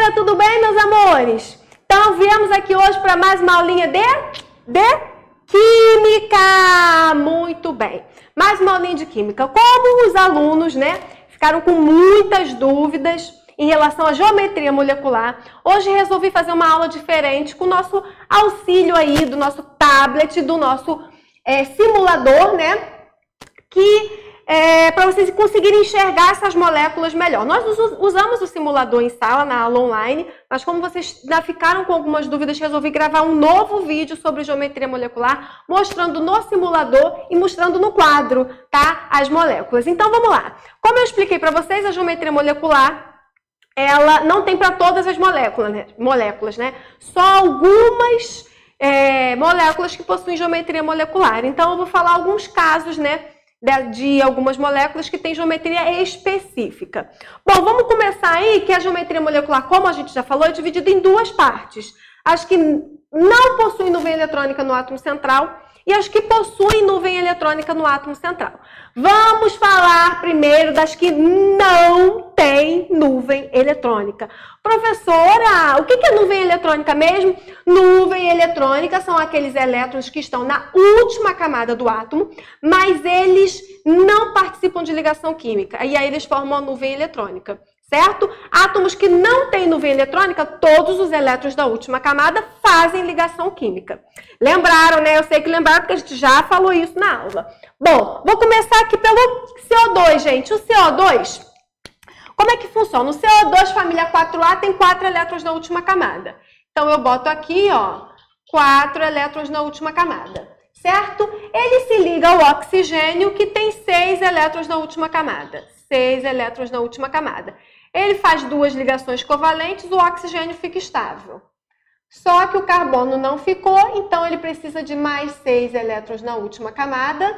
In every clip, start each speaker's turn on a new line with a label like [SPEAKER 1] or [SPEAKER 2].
[SPEAKER 1] dia, tudo bem, meus amores? Então, viemos aqui hoje para mais uma aulinha de Química. Muito bem. Mais uma aulinha de Química. Como os alunos, ficaram com muitas dúvidas em relação à geometria molecular, hoje resolvi fazer uma aula diferente com o nosso auxílio aí, do nosso tablet, do nosso simulador, para vocês conseguirem enxergar essas moléculas melhor. Nós usamos o simulador em sala, na aula online, mas como vocês já ficaram com algumas dúvidas, resolvi gravar um novo vídeo sobre geometria molecular, mostrando no simulador e mostrando no quadro, tá? As moléculas. Então, vamos lá. Como eu expliquei para vocês, a geometria molecular, ela não tem para todas as moléculas, Só algumas moléculas que possuem geometria molecular. Então, eu vou falar alguns casos, de algumas moléculas que têm geometria específica. Bom, vamos começar aí que a geometria molecular, como a gente já falou, é dividida em duas partes. As que não possuem nuvem eletrônica no átomo central e as que possuem nuvem eletrônica no átomo central. Vamos falar primeiro das que não têm nuvem eletrônica. Professora, o que é nuvem eletrônica mesmo? Nuvem eletrônica são aqueles elétrons que estão na última camada do átomo, mas eles não participam de ligação química. E aí eles formam a nuvem eletrônica, certo? Átomos que não têm nuvem eletrônica, todos os elétrons da última camada fazem ligação química. Lembraram, Eu sei que lembraram porque a gente já falou isso na aula. Bom, vou começar aqui pelo CO2, gente. O CO2, como é que funciona? O CO2, família 4A, tem 4 elétrons na última camada. Então, eu boto aqui, 4 elétrons na última camada, certo? Ele se liga ao oxigênio, que tem 6 elétrons na última camada. 6 elétrons na última camada. Ele faz 2 ligações covalentes, o oxigênio fica estável. Só que o carbono não ficou, então ele precisa de mais 6 elétrons na última camada,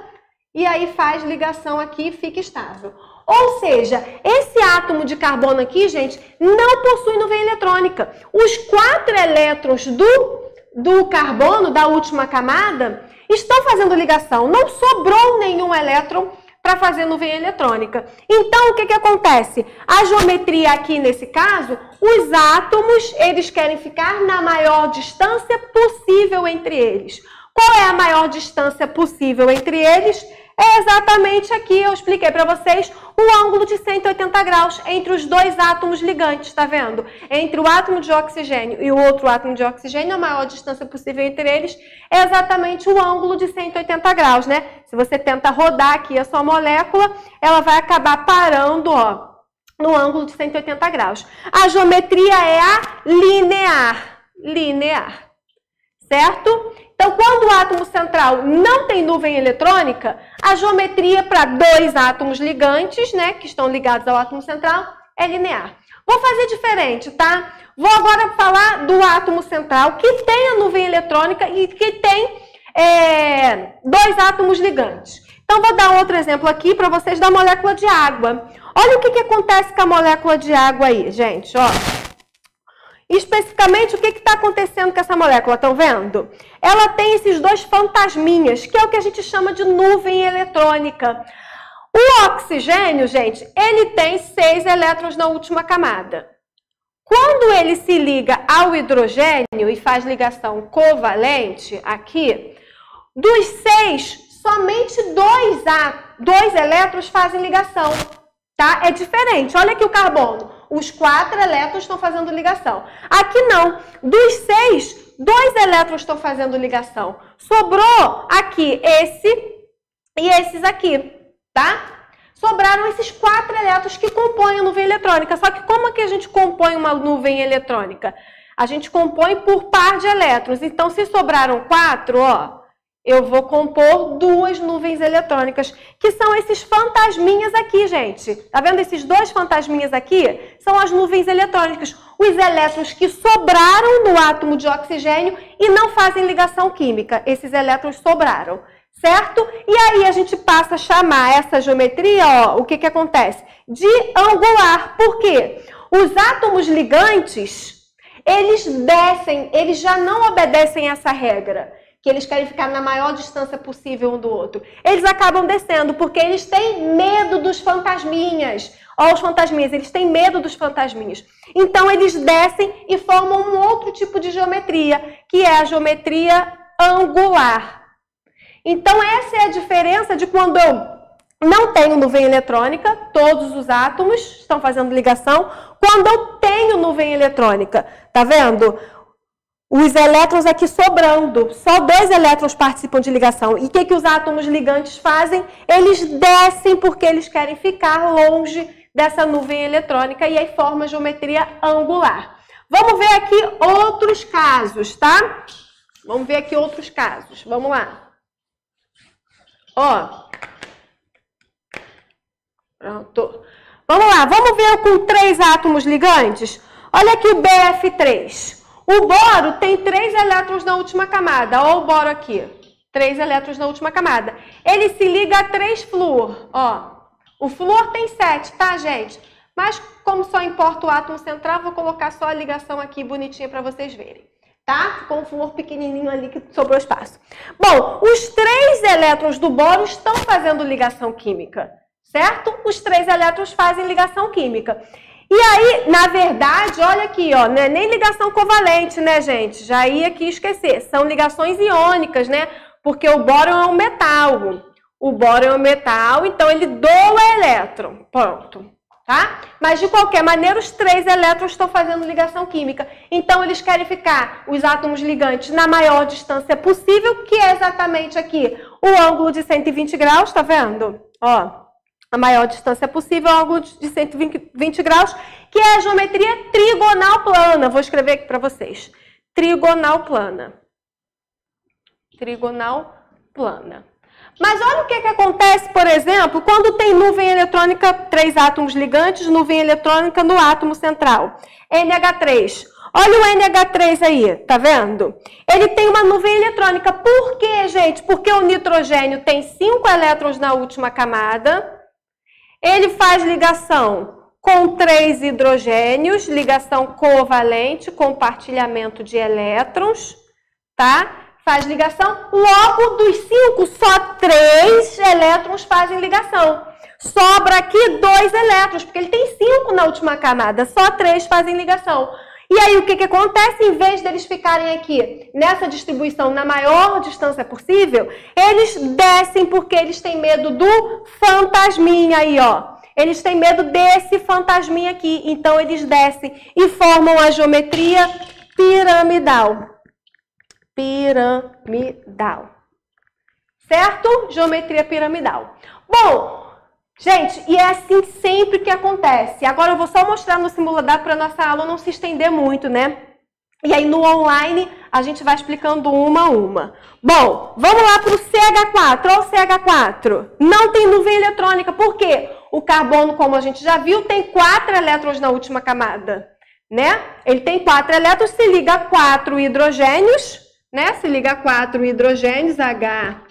[SPEAKER 1] e aí faz ligação aqui e fica estável. Ou seja, esse átomo de carbono aqui, gente, não possui nuvem eletrônica. Os 4 elétrons do carbono, da última camada, estão fazendo ligação. Não sobrou nenhum elétron para fazer nuvem eletrônica. Então, o que acontece? A geometria aqui, nesse caso, os átomos, eles querem ficar na maior distância possível entre eles. Qual é a maior distância possível entre eles? É exatamente aqui, eu expliquei para vocês, o ângulo de 180 graus entre os dois átomos ligantes, tá vendo? Entre o átomo de oxigênio e o outro átomo de oxigênio, a maior distância possível entre eles é exatamente o ângulo de 180 graus, Se você tenta rodar aqui a sua molécula, ela vai acabar parando, no ângulo de 180 graus. A geometria é a linear, certo? Então, quando o átomo central não tem nuvem eletrônica, a geometria para 2 átomos ligantes, que estão ligados ao átomo central, é linear. Vou fazer diferente, tá? Vou agora falar do átomo central, que tem a nuvem eletrônica e que tem 2 átomos ligantes. Então, vou dar outro exemplo aqui para vocês da molécula de água. Olha o que acontece com a molécula de água aí, gente, Especificamente, o que está acontecendo com essa molécula? Estão vendo? Ela tem esses 2 fantasminhas, que é o que a gente chama de nuvem eletrônica. O oxigênio, gente, ele tem 6 elétrons na última camada. Quando ele se liga ao hidrogênio e faz ligação covalente aqui, dos 6, somente 2 elétrons fazem ligação. Tá? É diferente. Olha aqui o carbono. Os 4 elétrons estão fazendo ligação. Aqui não. Dos 6, 2 elétrons estão fazendo ligação. Sobrou aqui esse e esses aqui, tá? Sobraram esses 4 elétrons que compõem a nuvem eletrônica. Só que como é que a gente compõe uma nuvem eletrônica? A gente compõe por par de elétrons. Então, se sobraram 4, eu vou compor 2 nuvens eletrônicas, que são esses fantasminhas aqui, gente. Tá vendo esses 2 fantasminhas aqui? São as nuvens eletrônicas. Os elétrons que sobraram no átomo de oxigênio e não fazem ligação química. Esses elétrons sobraram, certo? E aí a gente passa a chamar essa geometria, o que acontece? De angular. Por quê? Os átomos ligantes, eles já não obedecem essa regra. que eles querem ficar na maior distância possível um do outro. Eles acabam descendo porque eles têm medo dos fantasminhas. Ó, os fantasminhas, eles têm medo dos fantasminhas. Então, eles descem e formam um outro tipo de geometria, que é a geometria angular. Então, essa é a diferença de quando eu não tenho nuvem eletrônica, todos os átomos estão fazendo ligação. Quando eu tenho nuvem eletrônica, tá vendo? Os elétrons aqui sobrando, só 2 elétrons participam de ligação. E o que os átomos ligantes fazem? Eles descem porque eles querem ficar longe dessa nuvem eletrônica e aí forma a geometria angular. Vamos ver aqui outros casos, tá? Vamos ver aqui outros casos. Vamos lá. Ó. Pronto. Vamos lá, vamos ver com 3 átomos ligantes? Olha aqui o BF3. O boro tem 3 elétrons na última camada. Olha o boro aqui. 3 elétrons na última camada. Ele se liga a 3 flúor. Ó. O flúor tem 7, tá, gente? Mas como só importa o átomo central, vou colocar só a ligação aqui bonitinha para vocês verem. Tá? Com o flúor pequenininho ali que sobrou espaço. Bom, os 3 elétrons do boro estão fazendo ligação química. Certo? Os 3 elétrons fazem ligação química. E aí, na verdade, olha aqui, ó, não é nem ligação covalente, né, gente? Já ia aqui esquecer. São ligações iônicas, né? Porque o boro é um metal. O boro é um metal, então ele doa elétron. Pronto. Tá? Mas, de qualquer maneira, os 3 elétrons estão fazendo ligação química. Então, eles querem ficar, os átomos ligantes, na maior distância possível, que é exatamente aqui o ângulo de 120 graus, tá vendo? Ó. A maior distância possível, ângulo de 120 graus, que é a geometria trigonal plana. Vou escrever aqui para vocês. Trigonal plana. Trigonal plana. Mas olha o que acontece, por exemplo, quando tem nuvem eletrônica, 3 átomos ligantes, nuvem eletrônica no átomo central. NH3. Olha o NH3 aí, tá vendo? Ele tem uma nuvem eletrônica. Por quê, gente? Porque o nitrogênio tem 5 elétrons na última camada. Ele faz ligação com 3 hidrogênios, ligação covalente, compartilhamento de elétrons, tá? Faz ligação, logo dos 5, só 3 elétrons fazem ligação. Sobra aqui 2 elétrons, porque ele tem 5 na última camada, só 3 fazem ligação. E aí o que acontece? Em vez deles ficarem aqui nessa distribuição na maior distância possível, eles descem porque eles têm medo do fantasminha aí, ó. Eles têm medo desse fantasminha aqui, então eles descem e formam a geometria piramidal. Piramidal. Certo? Geometria piramidal. Bom, gente, e é assim sempre que acontece. Agora eu vou só mostrar no simulador para nossa aula não se estender muito, né? E aí no online a gente vai explicando uma a uma. Bom, vamos lá para o CH4. Olha o CH4. Não tem nuvem eletrônica. Por quê? O carbono, como a gente já viu, tem 4 elétrons na última camada, né? Ele tem 4 elétrons, se liga a 4 hidrogênios, né? Se liga a 4 hidrogênios, H,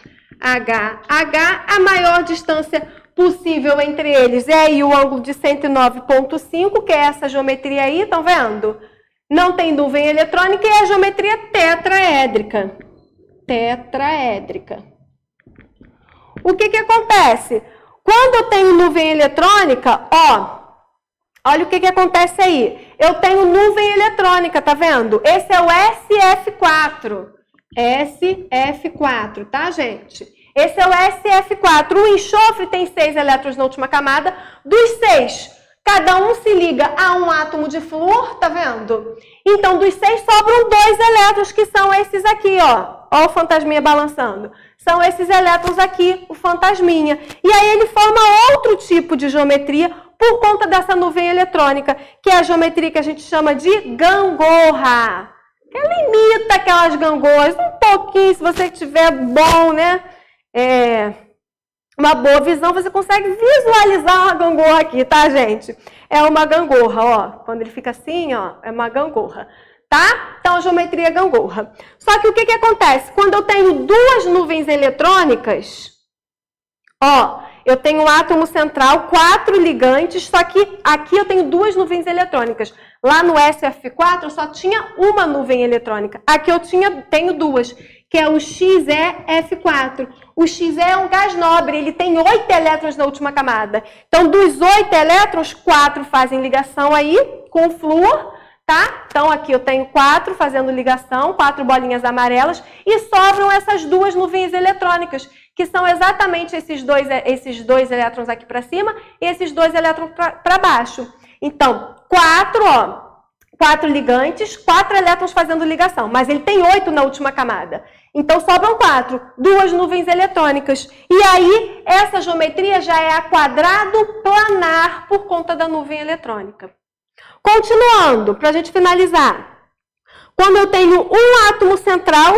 [SPEAKER 1] a maior distância possível entre eles é aí o ângulo de 109,5, que é essa geometria aí, estão vendo? Não tem nuvem eletrônica e é a geometria tetraédrica. Tetraédrica. O que acontece? Quando eu tenho nuvem eletrônica, ó, olha o que acontece aí. Eu tenho nuvem eletrônica, tá vendo? Esse é o SF4. SF4, tá, gente? Esse é o SF4. O enxofre tem 6 elétrons na última camada. Dos 6, cada um se liga a um átomo de flúor, tá vendo? Então, dos 6 sobram 2 elétrons, que são esses aqui, ó. Ó o fantasminha balançando. São esses elétrons aqui, o fantasminha. E aí ele forma outro tipo de geometria por conta dessa nuvem eletrônica, que é a geometria que a gente chama de gangorra. Ela imita aquelas gangorras um pouquinho, se você tiver bom, né? Uma boa visão, você consegue visualizar uma gangorra aqui, tá, gente? É uma gangorra, ó. Quando ele fica assim, ó, é uma gangorra, tá? Então, a geometria é gangorra. Só que o que acontece? Quando eu tenho 2 nuvens eletrônicas, ó, eu tenho um átomo central, 4 ligantes, só que aqui eu tenho 2 nuvens eletrônicas. Lá no SF4 eu só tinha uma nuvem eletrônica. Aqui eu tenho 2. que é o XeF4. O Xe é um gás nobre, ele tem 8 elétrons na última camada. Então, dos 8 elétrons, 4 fazem ligação aí com o flúor, tá? Então, aqui eu tenho 4 fazendo ligação, 4 bolinhas amarelas, e sobram essas duas nuvens eletrônicas, que são exatamente esses dois elétrons aqui para cima e esses 2 elétrons para baixo. Então, 4 ligantes, 4 elétrons fazendo ligação, mas ele tem 8 na última camada. Então, sobram 4, 2 nuvens eletrônicas. E aí, essa geometria já é a quadrado planar por conta da nuvem eletrônica. Continuando, para a gente finalizar. Quando eu tenho um átomo central,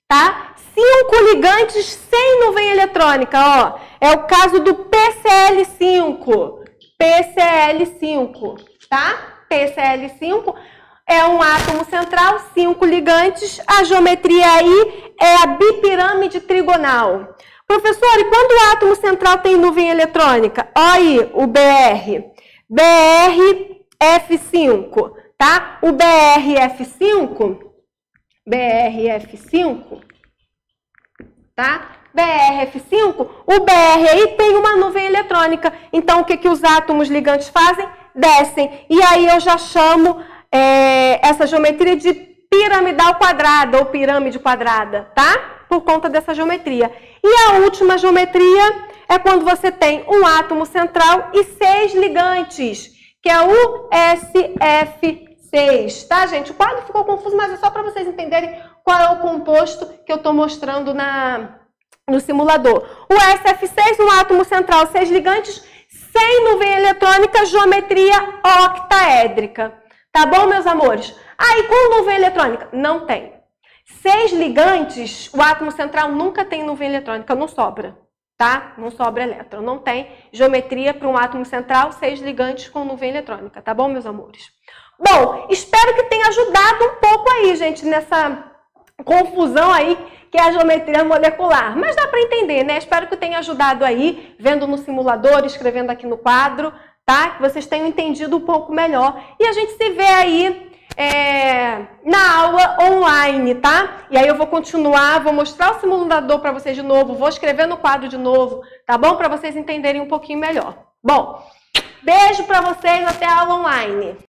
[SPEAKER 1] tá? 5 ligantes sem nuvem eletrônica, ó. É o caso do PCl5. PCl5, tá? PCl5 é um átomo central, 5 ligantes. A geometria aí é a bipirâmide trigonal. Professor, e quando o átomo central tem nuvem eletrônica? Olha aí o BR. BRF5, tá? O BRF5, tá? BRF5, o BR aí tem uma nuvem eletrônica. Então, o que os átomos ligantes fazem? Descem. E aí eu já chamo essa geometria de piramidal quadrada ou pirâmide quadrada, tá? Por conta dessa geometria. E a última geometria é quando você tem um átomo central e 6 ligantes, que é o SF6, tá, gente? O quadro ficou confuso, mas é só para vocês entenderem qual é o composto que eu estou mostrando no simulador. O SF6, um átomo central, 6 ligantes, sem nuvem eletrônica, geometria octaédrica. Tá bom, meus amores? Aí, com nuvem eletrônica? Não tem. 6 ligantes, o átomo central nunca tem nuvem eletrônica, não sobra, tá? Não sobra elétron, não tem geometria para um átomo central, 6 ligantes com nuvem eletrônica, tá bom, meus amores? Bom, espero que tenha ajudado um pouco aí, gente, nessa confusão aí, que é a geometria molecular. Mas dá para entender, né? Espero que tenha ajudado aí, vendo no simulador, escrevendo aqui no quadro, tá? Que vocês tenham entendido um pouco melhor. E a gente se vê aí na aula online, tá? E aí eu vou continuar, vou mostrar o simulador para vocês de novo, vou escrever no quadro de novo, tá bom? Para vocês entenderem um pouquinho melhor. Bom, beijo para vocês, até a aula online.